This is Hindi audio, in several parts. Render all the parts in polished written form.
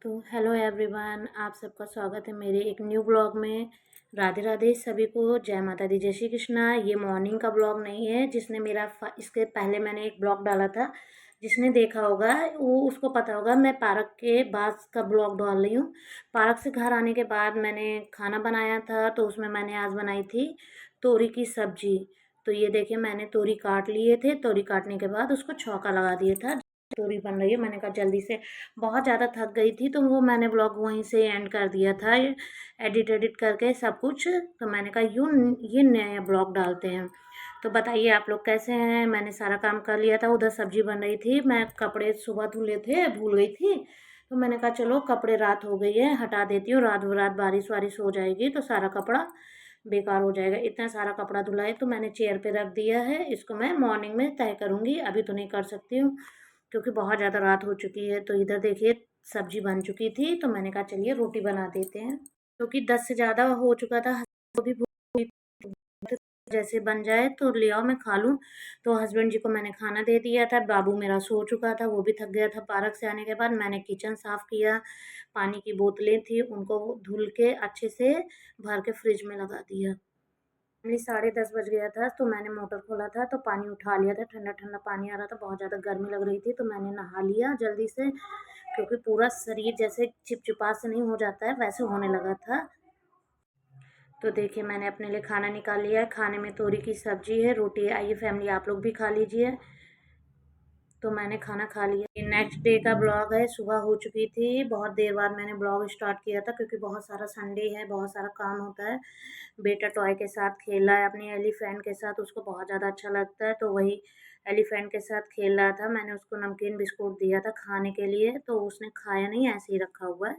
तो हेलो एवरीवन, आप सबका स्वागत है मेरे एक न्यू ब्लॉग में। राधे राधे सभी को, जय माता दी, जय श्री कृष्णा। ये मॉर्निंग का ब्लॉग नहीं है। जिसने इसके पहले मैंने एक ब्लॉग डाला था, जिसने देखा होगा वो उसको पता होगा। मैं पार्क के बाद का ब्लॉग डाल रही हूँ। पार्क से घर आने के बाद मैंने खाना बनाया था, तो उसमें मैंने आज बनाई थी तोरी की सब्जी। तो ये देखिए, मैंने तोरी काट लिए थे। तोरी काटने के बाद उसको छौंका लगा दिया था। तोरी बन रही है, मैंने कहा जल्दी से, बहुत ज़्यादा थक गई थी तो वो मैंने ब्लॉग वहीं से एंड कर दिया था, एडिट एडिट करके सब कुछ। तो मैंने कहा यूँ ये नया ब्लॉग डालते हैं। तो बताइए आप लोग कैसे हैं। मैंने सारा काम कर लिया था, उधर सब्जी बन रही थी, मैं कपड़े सुबह धुले थे, भूल गई थी। तो मैंने कहा चलो कपड़े, रात हो गई है, हटा देती हूँ। रात रात बारिश वारिश हो जाएगी तो सारा कपड़ा बेकार हो जाएगा। इतना सारा कपड़ा धुला है तो मैंने चेयर पे रख दिया है। इसको मैं मॉर्निंग में तय करूँगी, अभी तो नहीं कर सकती हूँ क्योंकि बहुत ज़्यादा रात हो चुकी है। तो इधर देखिए, सब्जी बन चुकी थी तो मैंने कहा चलिए रोटी बना देते हैं, क्योंकि 10 से ज़्यादा हो चुका था। तो भी जैसे बन जाए तो ले आओ, मैं खा लूँ। तो हस्बैंड जी को मैंने खाना दे दिया था। बाबू मेरा सो चुका था, वो भी थक गया था पार्क से आने के बाद। मैंने किचन साफ़ किया, पानी की बोतलें थी उनको धुल के अच्छे से भर के फ्रिज में लगा दिया। नहीं, 10:30 बज गया था तो मैंने मोटर खोला था तो पानी उठा लिया था। ठंडा ठंडा पानी आ रहा था, बहुत ज़्यादा गर्मी लग रही थी तो मैंने नहा लिया जल्दी से, क्योंकि पूरा शरीर जैसे चिपचिपा से नहीं हो जाता है वैसे होने लगा था। तो देखिए, मैंने अपने लिए खाना निकाल लिया है। खाने में तोरी की सब्जी है, रोटी है। आइए फैमिली, आप लोग भी खा लीजिए। तो मैंने खाना खा लिया। ये नेक्स्ट डे का ब्लॉग है। सुबह हो चुकी थी, बहुत देर बाद मैंने ब्लॉग स्टार्ट किया था क्योंकि बहुत सारा संडे है, बहुत सारा काम होता है। बेटा टॉय के साथ खेल रहा है, अपनी एलिफेंट के साथ, उसको बहुत ज़्यादा अच्छा लगता है तो वही एलिफेंट के साथ खेल रहा था। मैंने उसको नमकीन बिस्कुट दिया था खाने के लिए, तो उसने खाया नहीं, ऐसे ही रखा हुआ है।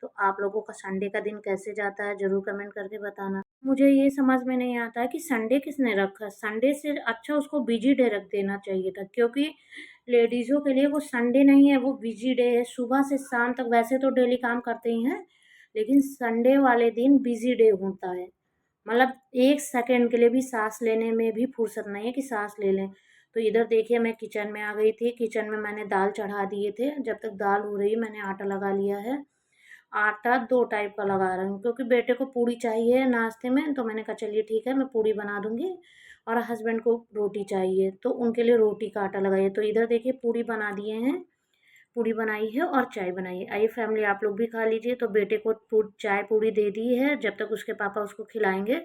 तो आप लोगों का संडे का दिन कैसे जाता है ज़रूर कमेंट करके बताना। मुझे ये समझ में नहीं आता है कि संडे किसने रखा। संडे से अच्छा उसको बिजी डे रख देना चाहिए था, क्योंकि लेडीज़ों के लिए वो संडे नहीं है, वो बिजी डे है। सुबह से शाम तक वैसे तो डेली काम करते ही हैं, लेकिन संडे वाले दिन बिजी डे होता है। मतलब एक सेकंड के लिए भी सांस लेने में भी फुर्सत नहीं है कि सांस ले लें। तो इधर देखिए, मैं किचन में आ गई थी। किचन में मैंने दाल चढ़ा दिए थे। जब तक दाल हो रही, मैंने आटा लगा लिया है। आटा 2 टाइप का लगा रही हूँ क्योंकि बेटे को पूड़ी चाहिए नाश्ते में, तो मैंने कहा चलिए ठीक है, मैं पूड़ी बना दूँगी। और हस्बैंड को रोटी चाहिए तो उनके लिए रोटी का आटा लगाइए। तो इधर देखिए, पूड़ी बना दिए हैं, पूड़ी बनाई है और चाय बनाई है। आइए फैमिली, आप लोग भी खा लीजिए। तो बेटे को चाय पूड़ी दे दी है, जब तक उसके पापा उसको खिलाएंगे,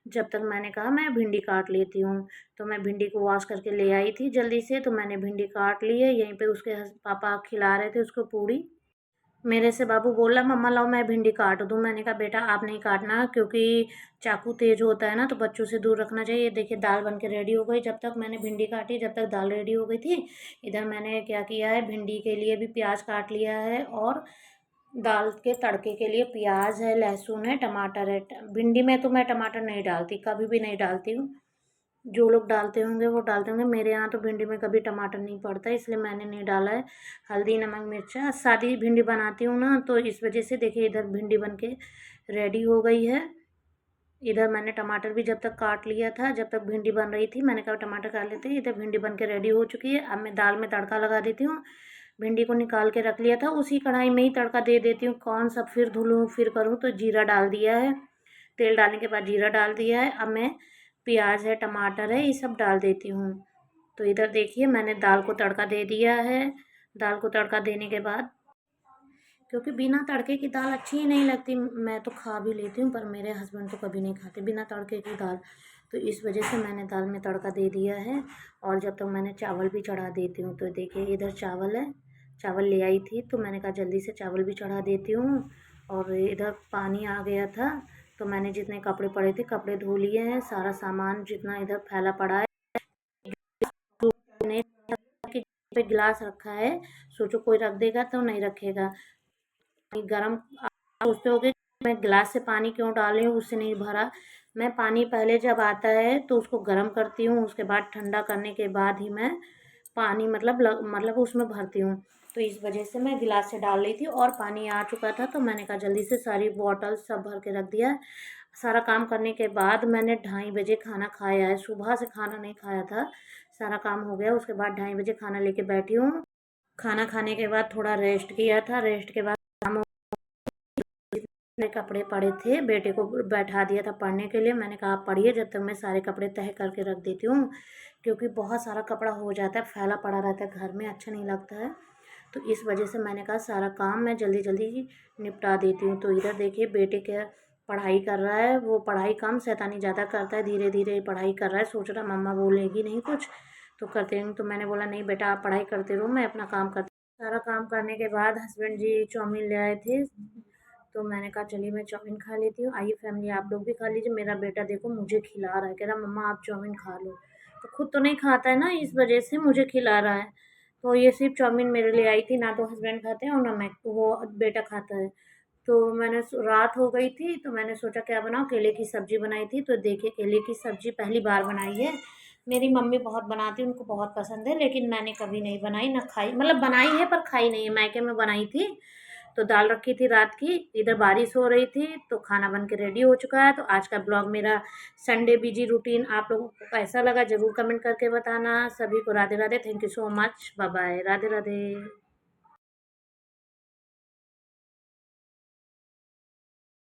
जब तक मैंने कहा मैं भिंडी काट लेती हूँ। तो मैं भिंडी को वॉश करके ले आई थी जल्दी से, तो मैंने भिंडी काट ली है। यहीं पे उसके पापा खिला रहे थे उसको पूड़ी। मेरे से बाबू बोला मम्मा लाओ मैं भिंडी काट दूँ। मैंने कहा बेटा आप नहीं काटना, क्योंकि चाकू तेज होता है ना, तो बच्चों से दूर रखना चाहिए। देखिए, दाल बन के रेडी हो गई। जब तक मैंने भिंडी काटी, जब तक दाल रेडी हो गई थी, इधर मैंने क्या किया है, भिंडी के लिए भी प्याज काट लिया है, और दाल के तड़के के लिए प्याज है, लहसुन है, टमाटर है। भिंडी में तो मैं टमाटर नहीं डालती, कभी भी नहीं डालती हूँ। जो लोग डालते होंगे वो डालते होंगे, मेरे यहाँ तो भिंडी में कभी टमाटर नहीं पड़ता, इसलिए मैंने नहीं डाला है। हल्दी, नमक, मिर्चा, सादी भिंडी बनाती हूँ ना, तो इस वजह से देखिए इधर भिंडी बन के रेडी हो गई है। इधर मैंने टमाटर भी जब तक काट लिया था, जब तक भिंडी बन रही थी मैंने कहा टमाटर काट लेते हैं। इधर भिंडी बन के रेडी हो चुकी है। अब मैं दाल में तड़का लगा देती हूँ। भिंडी को निकाल के रख लिया था, उसी कढ़ाई में ही तड़का दे देती हूँ। कौन सा फिर धुलूँ फिर करूँ, तो जीरा डाल दिया है। तेल डालने के बाद जीरा डाल दिया है। अब मैं प्याज है, टमाटर है, ये सब डाल देती हूँ। तो इधर देखिए, मैंने दाल को तड़का दे दिया है। दाल को तड़का देने के बाद, क्योंकि बिना तड़के की दाल अच्छी ही नहीं लगती, मैं तो खा भी लेती हूँ पर मेरे हस्बैंड तो कभी नहीं खाते बिना तड़के की दाल। तो इस वजह से मैंने दाल में तड़का दे दिया है। और जब तक मैंने चावल भी चढ़ा देती हूँ। तो देखिए, इधर चावल है, चावल ले आई थी तो मैंने कहा जल्दी से चावल भी चढ़ा देती हूँ। और इधर पानी आ गया था, तो मैंने जितने कपड़े पड़े थे कपड़े धो लिए हैं। सारा सामान जितना इधर फैला पड़ा है, ने कि पे गिलास रखा है, सोचो कोई रख देगा तो नहीं रखेगा। गरम, आप सोचते होगे मैं गिलास से पानी क्यों डाल रही हूँ, उससे नहीं भरा। मैं पानी पहले जब आता है तो उसको गर्म करती हूँ, उसके बाद ठंडा करने के बाद ही मैं पानी मतलब उसमें भरती हूँ। तो इस वजह से मैं गिलास से डाल रही थी और पानी आ चुका था, तो मैंने कहा जल्दी से सारी बॉटल सब भर के रख दिया। सारा काम करने के बाद मैंने 2:30 बजे खाना खाया है। सुबह से खाना नहीं खाया था, सारा काम हो गया उसके बाद 2:30 बजे खाना लेके बैठी हूँ। खाना खाने के बाद थोड़ा रेस्ट किया था। रेस्ट के बाद अपने कपड़े पड़े थे, बेटे को बैठा दिया था पढ़ने के लिए। मैंने कहा आप पढ़िए, जब तक मैं सारे कपड़े तह करके रख देती हूँ, क्योंकि बहुत सारा कपड़ा हो जाता है, फैला पड़ा रहता है घर में, अच्छा नहीं लगता है। तो इस वजह से मैंने कहा सारा काम मैं जल्दी जल्दी निपटा देती हूँ। तो इधर देखिए बेटे क्या पढ़ाई कर रहा है, वो पढ़ाई कम शैतानी ज़्यादा करता है, धीरे धीरे पढ़ाई कर रहा है। सोच रहा मम्मा बोलेगी नहीं कुछ तो करते हैं। तो मैंने बोला नहीं बेटा आप पढ़ाई करते रहो, मैं अपना काम करती। सारा काम करने के बाद हस्बैंड जी चाउमीन ले आए थे, तो मैंने कहा चलिए मैं चाउमीन खा लेती हूँ। आइए फैमिली आप लोग भी खा लीजिए। मेरा बेटा देखो मुझे खिला रहा है, कह रहा मम्मा आप चाउमीन खा लो। तो खुद तो नहीं खाता है ना, इस वजह से मुझे खिला रहा है। तो ये सिर्फ चाउमीन मेरे लिए आई थी, ना तो हस्बैंड खाते हैं और ना मैं, वो बेटा खाता है। तो मैंने रात हो गई थी तो मैंने सोचा क्या बनाऊँ, केले की सब्ज़ी बनाई थी। तो देखिए केले की सब्ज़ी पहली बार बनाई है। मेरी मम्मी बहुत बनाती है, उनको बहुत पसंद है, लेकिन मैंने कभी नहीं बनाई ना खाई। मतलब बनाई है पर खाई नहीं है, मायके में बनाई थी। तो दाल रखी थी रात की, इधर बारिश हो रही थी तो खाना बन के रेडी हो चुका है। तो आज का ब्लॉग मेरा संडे बिजी रूटीन आप लोगों को कैसा लगा ज़रूर कमेंट करके बताना। सभी को Radhe Radhe, thank you so much, bye bye, Radhe Radhe.